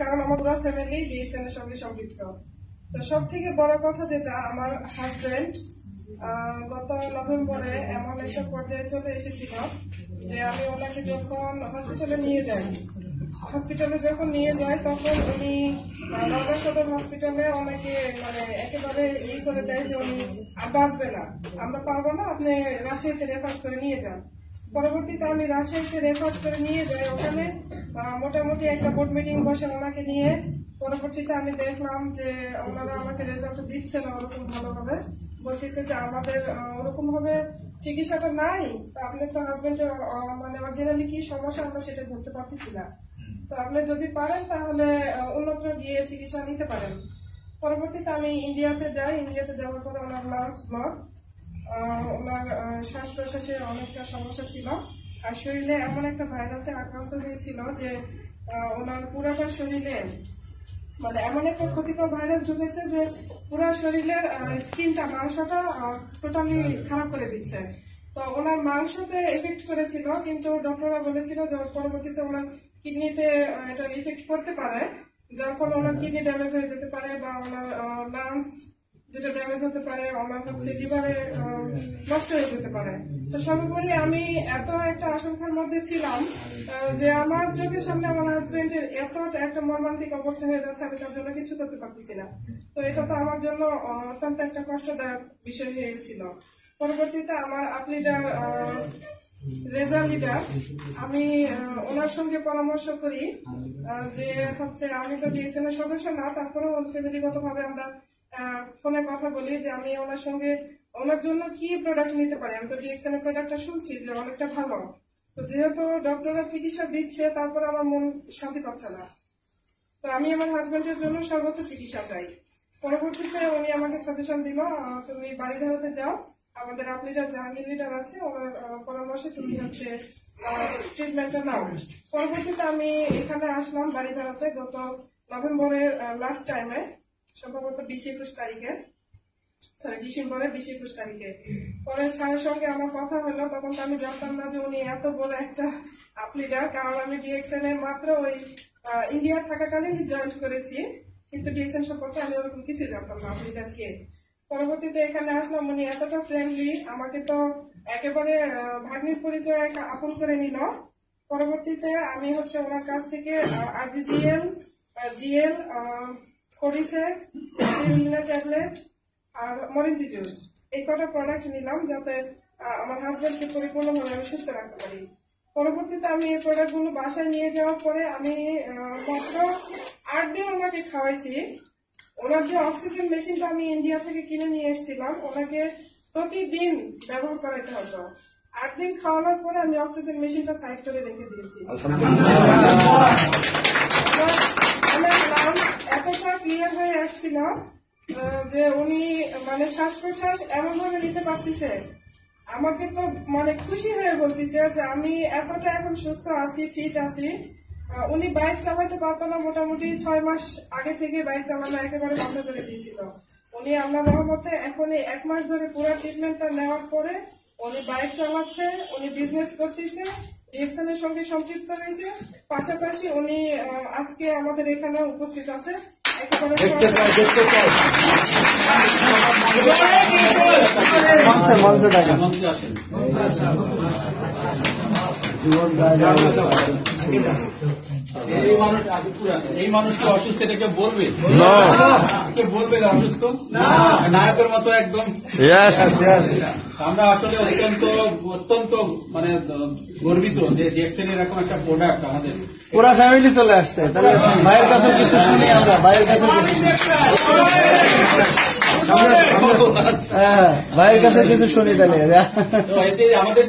কারণ আমার পুরো ফ্যামিলি ডিএসএন এর সঙ্গে সম্পৃক্ত। তো সব থেকে বড় কথা যেটা, আমার হাজবেন্ড গত নভেম্বরে এমন একটা পর্যায়ে চলে এসেছিল যে আমি ওনাকে যখন হসপিটালে নিয়ে যাই তখন উনি নওগাঁ সদর হসপিটালে ওনাকে মানে একেবারে করে দেয় যে উনি আর বাঁচবে না, আমরা পারবো না, আপনি রাজশাহীতে রেফার করে নিয়ে যান। পরবর্তীতে আমি রাজশাহীতে রেফার করে নিয়ে যাই, ওখানে মোটামুটি একটা বোর্ড মিটিং বসে ওনাকে নিয়ে। পরবর্তীতে আমি দেখলাম যে ওনারা আমাকে রেজাল্ট দিচ্ছে না ওরকম ভালোভাবে, বলতেছে যে আমাদের ওরকম ভাবে চিকিৎসাটা নাই, আপনার তো হাজবেন্ডের মানে অরিজিনালি কি সমস্যা আমরা সেটা ধরতে পারতেছি না, তো আপনি যদি পারেন তাহলে অন্যত্র গিয়ে চিকিৎসা নিতে পারেন। পরবর্তীতে আমি ইন্ডিয়াতে যাওয়ার পরে ওনার লাঞ্চ ব্লক, ওনার শ্বাস প্রশ্বাসে অনেকটা সমস্যা ছিল, আর শরীরে এমন একটা ভাইরাসে আক্রান্ত হয়েছিল যে ওনার পুরোটা শরীরে মানে এমন একটা ক্ষতিকর ভাইরাস ঢুকেছে যে পুরো শরীরের স্কিনটা, মাংসটা টোটালি খারাপ করে দিচ্ছে। তো ওনার মাংসতে এফেক্ট করেছিল, কিন্তু ডক্টররা বলেছিল যে পরবর্তীতে ওনার কিডনিতে এটা ইফেক্ট করতে পারে, যার ফলে ওনার কিডনি ড্যামেজ হয়ে যেতে পারে, বা ওনার লাংস যেটা ড্যামেজ হতে পারে, ওনার হচ্ছে লিভারে নষ্ট হয়ে যেতে পারে। তো সর্বোপরি আমি এত একটা আশঙ্কার মধ্যে ছিলাম যে আমার চোখের সামনে আমার হাজবেন্ডের এত একটা মর্মান্তিক অবস্থা হয়ে যাচ্ছে, আমি তার জন্য কিছু করতে পারতেছি না। তো এটা তো আমার জন্য অত্যন্ত একটা কষ্টদায়ক বিষয় হয়েছিল। পরবর্তীতে আমার আপলিডার রেজা লিডার, আমি ওনার সঙ্গে পরামর্শ করি যে হচ্ছে আমি তো ডিএসএন এর সদস্য না, তারপরেও ফ্যামিলিগত ভাবে আমরা ফোনে কথা বলি যে আমি ওনার সঙ্গে ওনার জন্য কি প্রোডাক্ট নিতে পারি। আমি তো ডিএসএন এর প্রোডাক্টটা শুনছি যে অনেকটা ভালো, তো যেহেতু ডক্টররা চিকিৎসা দিচ্ছে তারপর আমার মন শান্তি পাচ্ছে না, তো আমি আমার হাজবেন্ডের জন্য সর্বোচ্চ চিকিৎসা চাই। পরবর্তীতে উনি আমাকে সাজেশন দিল, তুমি বাড়িধারাতে যাও, আমাদের আপলিডার জাহাঙ্গীর লিডার আছে, ওনার পরামর্শে তুমি হচ্ছে ট্রিটমেন্টটা নাও। পরবর্তীতে আমি এখানে আসলাম বাড়িধারাতে গত নভেম্বরের লাস্ট টাইমে, সম্ভবত 20-21 তারিখে, ডিসেম্বরের 20-21 তারিখে। পরে স্যারের সঙ্গে আমার কথা হলো, তখন তো আমি জানতাম না যে উনি এত বড় একটা আপলিডার, কারণ আমি ডিএক্সএন এর মাত্র ওই ইন্ডিয়া থাকাকালীন জয়েন করেছি, কিন্তু ডিএক্সএন সম্পর্কে আমি ওরকম কিছু জানতাম না আপলিডার কে। পরবর্তীতে এখানে আসলাম, উনি এতটা ফ্রেন্ডলি, আমাকে তো একেবারে ভাগ্নির পরিচয় আপন করে নিল। পরবর্তীতে আমি হচ্ছে ওনার কাছ থেকে আরজিজিএল, জিএল, কোরিসেক, ট্যাবলেট আর মরিঞ্জি জুস, এই কটা প্রোডাক্ট নিলাম যাতে আমার হাজবেন্ডকে পরিপূর্ণভাবে আমি সুস্থ রাখতে পারি। পরবর্তীতে আমি এই প্রোডাক্ট গুলো বাসায় নিয়ে যাওয়ার পরে আমি মাত্র 8 দিন ওনাকে খাওয়াইছি। ওনার যে অক্সিজেন মেশিনটা আমি ইন্ডিয়া থেকে কিনে নিয়ে এসেছিলাম, ওনাকে প্রতিদিন ব্যবহার করাইতে হতো। 8 দিন খাওয়ানোর পরে আমি অক্সিজেন মেশিনটা সাইড করে রেখে দিয়েছি। আমার লাংস এতটা ক্লিয়ার হয়ে আসছিল যে উনি মানে শ্বাস প্রশ্বাস এমন ভাবে নিতে পারতেছে, আমাকে তো মানে খুশি হয়ে বলতেছে যে আমি এতটা এখন সুস্থ আছি, ফিট আছি। উনি বাইক চালাতে পারতো না, মোটামুটি 6 মাস আগে থেকে বাইক চালানো একেবারে বন্ধ করে দিয়েছিল। উনি আল্লাহর রহমতে এখন 1 মাস ধরে পুরো ট্রিটমেন্টটা নেওয়ার পরে উনি বাইক চালাচ্ছে, উনি বিজনেস করতেছে, ডিএক্সএন এর সঙ্গে সম্পৃক্ত হয়েছে, পাশাপাশি উনি আজকে আমাদের এখানে উপস্থিত আছে। একেবারে এই মানুষকে অসুস্থ এটাকে বলবে বলবে অসুস্থ নায়কের মতো একদম। আমরা আসলে অত্যন্ত মানে গর্বিত যে ডিএক্সএন এরকম একটা প্রোডাক্ট আমাদের পুরা ফ্যামিলি চলে আসছে। তাহলে ভাইয়ের কাছে কিছু শুনি আমরা, ভাইয়ের কাছে ভাইয়ের কাছে কিছু শুনি তাহলে। আমাদের